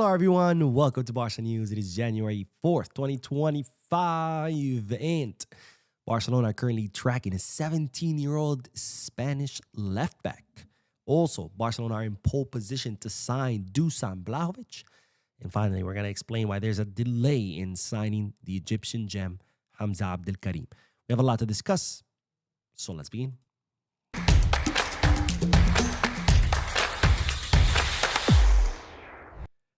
Hello, everyone. Welcome to Barca News. It is January 4th, 2025. And Barcelona are currently tracking a 17-year-old Spanish left back. Also, Barcelona are in pole position to sign Dusan Vlahovic. And finally, we're going to explain why there's a delay in signing the Egyptian gem, Hamza Abdelkarim. We have a lot to discuss, so let's begin.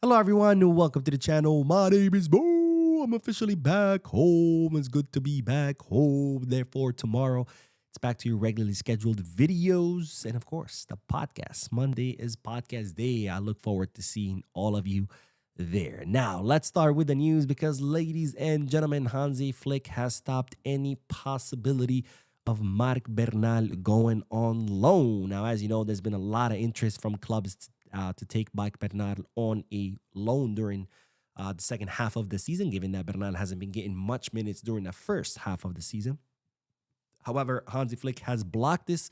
Hello, everyone. Welcome to the channel. My name is Bo. I'm officially back home. It's good to be back home. Therefore, tomorrow, it's back to your regularly scheduled videos. And, of course, the podcast. Monday is podcast day. I look forward to seeing all of you there. Now, let's start with the news because, ladies and gentlemen, Hansi Flick has stopped any possibility of Marc Bernal going on loan. Now, as you know, there's been a lot of interest from clubs to take Marc Bernal on a loan during the second half of the season, given that Bernal hasn't been getting much minutes during the first half of the season. However, Hansi Flick has blocked this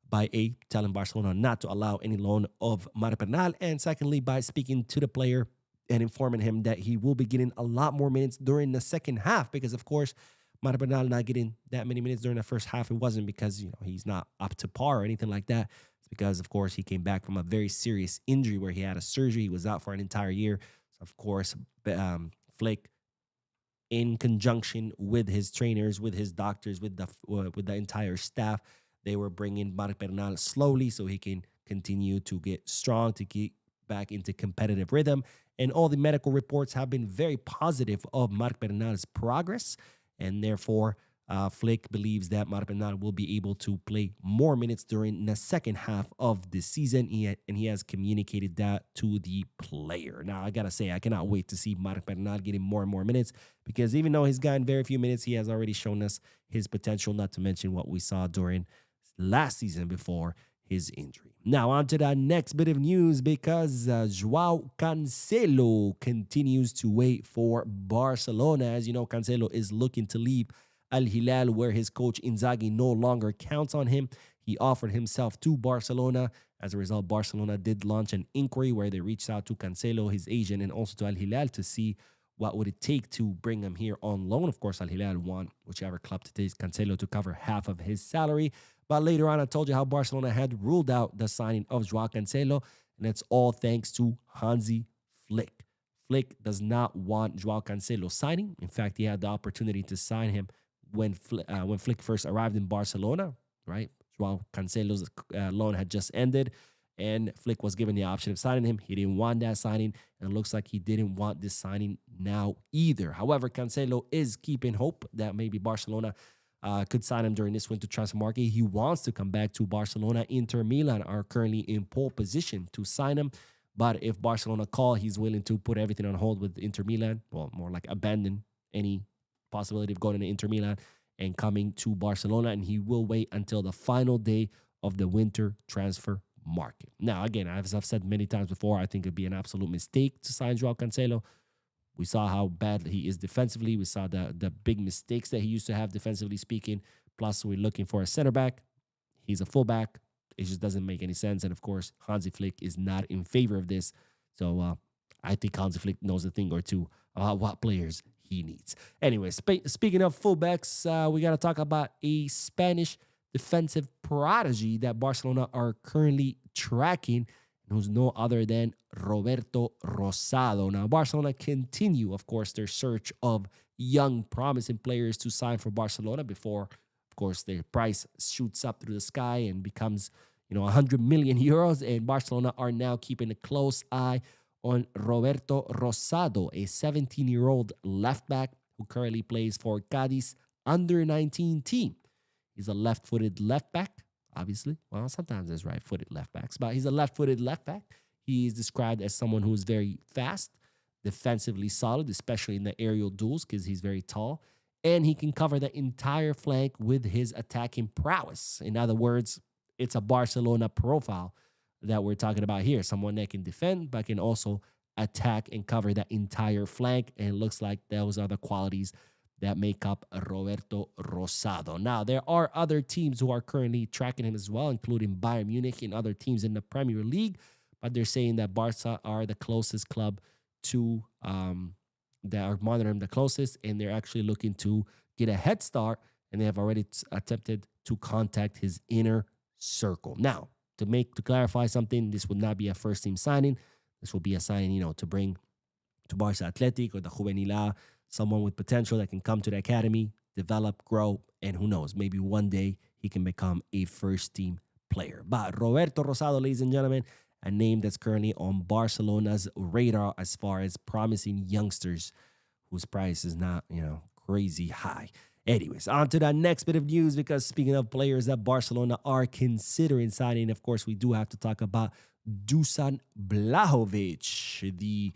by telling Barcelona not to allow any loan of Marc Bernal, and secondly, by speaking to the player and informing him that he will be getting a lot more minutes during the second half because, of course, Marc Bernal not getting that many minutes during the first half, it wasn't because, he's not up to par or anything like that. It's because, of course, he came back from a very serious injury where he had a surgery. He was out for an entire year. So, of course, Flick, in conjunction with his trainers, with his doctors, with the entire staff, they were bringing Marc Bernal slowly so he can continue to get strong, to get back into competitive rhythm. And all the medical reports have been very positive of Marc Bernal's progress. And therefore, Flick believes that Marc Bernal will be able to play more minutes during the second half of the season. And he has communicated that to the player. Now, I got to say, I cannot wait to see Marc Bernal getting more and more minutes because even though he's gotten very few minutes, he has already shown us his potential, not to mention what we saw during last season before his injury. Now, on to the next bit of news because Joao Cancelo continues to wait for Barcelona. As you know, Cancelo is looking to leave Al Hilal, where his coach Inzaghi no longer counts on him. He offered himself to Barcelona. As a result, Barcelona did launch an inquiry where they reached out to Cancelo, his agent, and also to Al Hilal to see what would it take to bring him here on loan. Of course, Al Hilal want whichever club to take Cancelo to cover half of his salary. But later on, I told you how Barcelona had ruled out the signing of Joao Cancelo, and it's all thanks to Hansi Flick. Flick does not want Joao Cancelo signing. In fact, he had the opportunity to sign him when Flick first arrived in Barcelona, right? Joao Cancelo's loan had just ended, and Flick was given the option of signing him. He didn't want that signing, and it looks like he didn't want this signing now either. However, Cancelo is keeping hope that maybe Barcelona could sign him during this winter transfer market. He wants to come back to Barcelona. Inter Milan are currently in pole position to sign him. But if Barcelona call, he's willing to put everything on hold with Inter Milan. Well, more like abandon any possibility of going to Inter Milan and coming to Barcelona. And he will wait until the final day of the winter transfer market. Now, again, as I've said many times before, I think it'd be an absolute mistake to sign Joao Cancelo. We saw how bad he is defensively. We saw the big mistakes that he used to have defensively speaking. Plus, we're looking for a center back. He's a fullback. It just doesn't make any sense. And, of course, Hansi Flick is not in favor of this. So I think Hansi Flick knows a thing or two about what players he needs. Anyway, speaking of fullbacks, we got to talk about a Spanish defensive prodigy that Barcelona are currently tracking, who's no other than Roberto Rosado. Now, Barcelona continue, of course, their search of young, promising players to sign for Barcelona before, of course, their price shoots up through the sky and becomes, 100 million euros. And Barcelona are now keeping a close eye on Roberto Rosado, a 17-year-old left back who currently plays for Cadiz under-19 team. He's a left-footed left back. Obviously, well, sometimes there's right-footed left backs, but he's a left-footed left back. He is described as someone who is very fast, defensively solid, especially in the aerial duels because he's very tall, and he can cover the entire flank with his attacking prowess. In other words, it's a Barcelona profile that we're talking about here, someone that can defend but can also attack and cover the entire flank, and it looks like those are the qualities that make up Roberto Rosado. Now, there are other teams who are currently tracking him as well, including Bayern Munich and other teams in the Premier League, but they're saying that Barca are the closest club to that are monitoring him the closest, and they're actually looking to get a head start, and they have already attempted to contact his inner circle. Now, to clarify something, this would not be a first team signing. This will be a signing, to bring to Barca Athletic or the Juvenil A, someone with potential that can come to the academy, develop, grow, and who knows, maybe one day he can become a first team player. But Roberto Rosado, ladies and gentlemen, a name that's currently on Barcelona's radar as far as promising youngsters whose price is not, crazy high. Anyways, on to the next bit of news, because speaking of players that Barcelona are considering signing, of course, we do have to talk about Dusan Vlahovic, the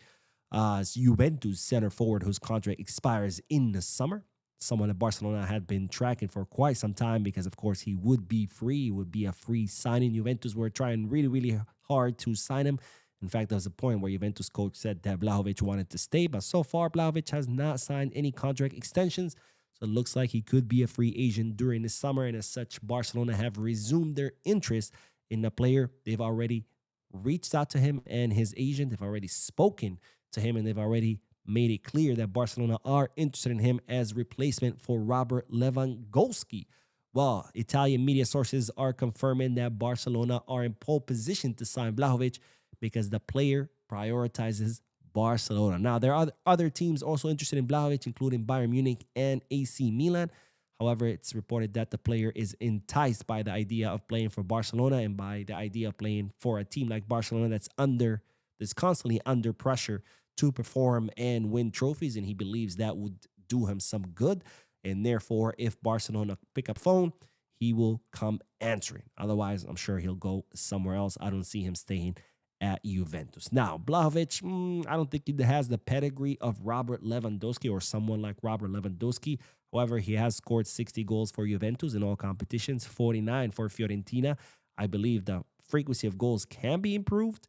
Juventus center forward whose contract expires in the summer. Someone that Barcelona had been tracking for quite some time because, of course, he would be free. It would be a free signing. Juventus were trying really, really hard to sign him. In fact, there was a point where Juventus coach said that Vlahovic wanted to stay, but so far, Vlahovic has not signed any contract extensions. So it looks like he could be a free agent during the summer, and as such, Barcelona have resumed their interest in the player. They've already reached out to him and his agent. They've already spoken to him, and they've already made it clear that Barcelona are interested in him as replacement for Robert Lewandowski. Well, Italian media sources are confirming that Barcelona are in pole position to sign Vlahovic because the player prioritizes Barcelona. Now, there are other teams also interested in Vlahovic, including Bayern Munich and AC Milan. However, it's reported that the player is enticed by the idea of playing for Barcelona and by the idea of playing for a team like Barcelona that's constantly under pressure to perform and win trophies, and he believes that would do him some good. And therefore, if Barcelona pick up phone, he will come answering. Otherwise, I'm sure he'll go somewhere else. I don't see him staying at Juventus. Now, Vlahovic, I don't think he has the pedigree of Robert Lewandowski or someone like Robert Lewandowski. However, he has scored 60 goals for Juventus in all competitions, 49 for Fiorentina. I believe the frequency of goals can be improved.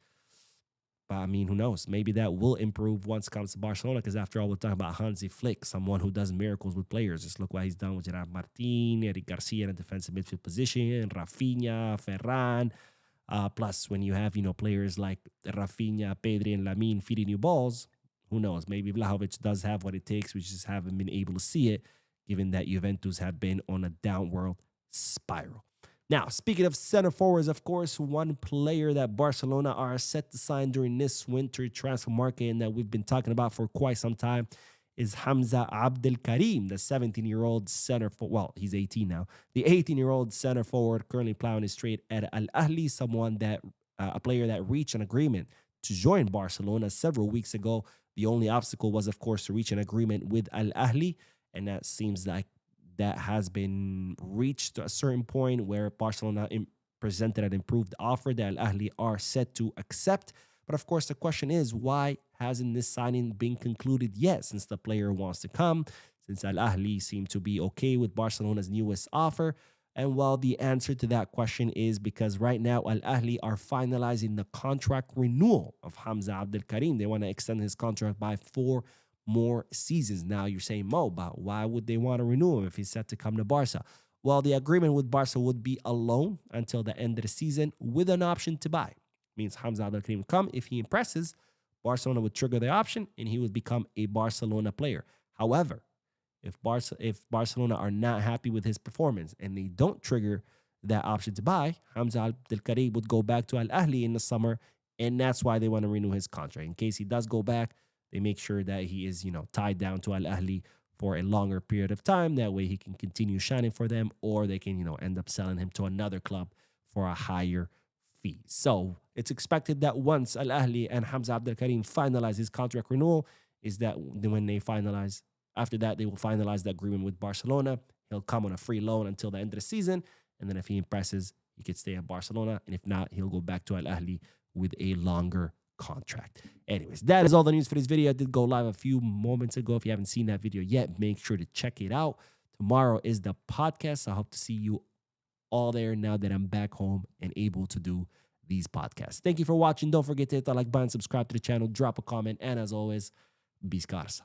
But, I mean, who knows? Maybe that will improve once it comes to Barcelona, because after all, we're talking about Hansi Flick, someone who does miracles with players. Just look what he's done with Gerard Martin, Eric Garcia in a defensive midfield position, Rafinha, Ferran. Plus, when you have, players like Rafinha, Pedri, and Lamine feeding you balls, who knows? Maybe Vlahovic does have what it takes. We just haven't been able to see it, given that Juventus have been on a downward spiral. Now, speaking of center forwards, of course, one player that Barcelona are set to sign during this winter transfer market and that we've been talking about for quite some time is Hamza Abdelkarim, the 17-year-old center forward. Well, he's 18 now. The 18-year-old center forward currently plowing his trade at Al Ahly, a player that reached an agreement to join Barcelona several weeks ago. The only obstacle was, of course, to reach an agreement with Al Ahly, and that seems like that has been reached to a certain point where Barcelona presented an improved offer that Al Ahly are set to accept. But of course, the question is, why hasn't this signing been concluded yet, since the player wants to come, since Al Ahly seem to be okay with Barcelona's newest offer? And well, the answer to that question is because right now Al Ahly are finalizing the contract renewal of Hamza Abdelkarim. They want to extend his contract by 4 more seasons. Now you're saying, Mo, but why would they want to renew him if he's set to come to Barca? Well, the agreement with Barca would be a loan until the end of the season with an option to buy. Means Hamza Abdelkarim would come. If he impresses, Barcelona would trigger the option and he would become a Barcelona player. However, if Barcelona are not happy with his performance and they don't trigger that option to buy, Hamza Abdelkarim would go back to Al Ahly in the summer, and that's why they want to renew his contract. In case he does go back, they make sure that he is, tied down to Al Ahly for a longer period of time. That way he can continue shining for them, or they can, end up selling him to another club for a higher fee. So it's expected that once Al Ahly and Hamza Abdelkarim finalize his contract renewal, is that when they finalize, after that, they will finalize the agreement with Barcelona. He'll come on a free loan until the end of the season. And then if he impresses, he could stay at Barcelona. And if not, he'll go back to Al Ahly with a longer contract. Anyways, that is all the news for this video. I did go live a few moments ago. If you haven't seen that video yet, make sure to check it out. Tomorrow is the podcast. I hope to see you all there now that I'm back home and able to do these podcasts. Thank you for watching. Don't forget to hit the like button, subscribe to the channel, drop a comment, and as always, be scarsa.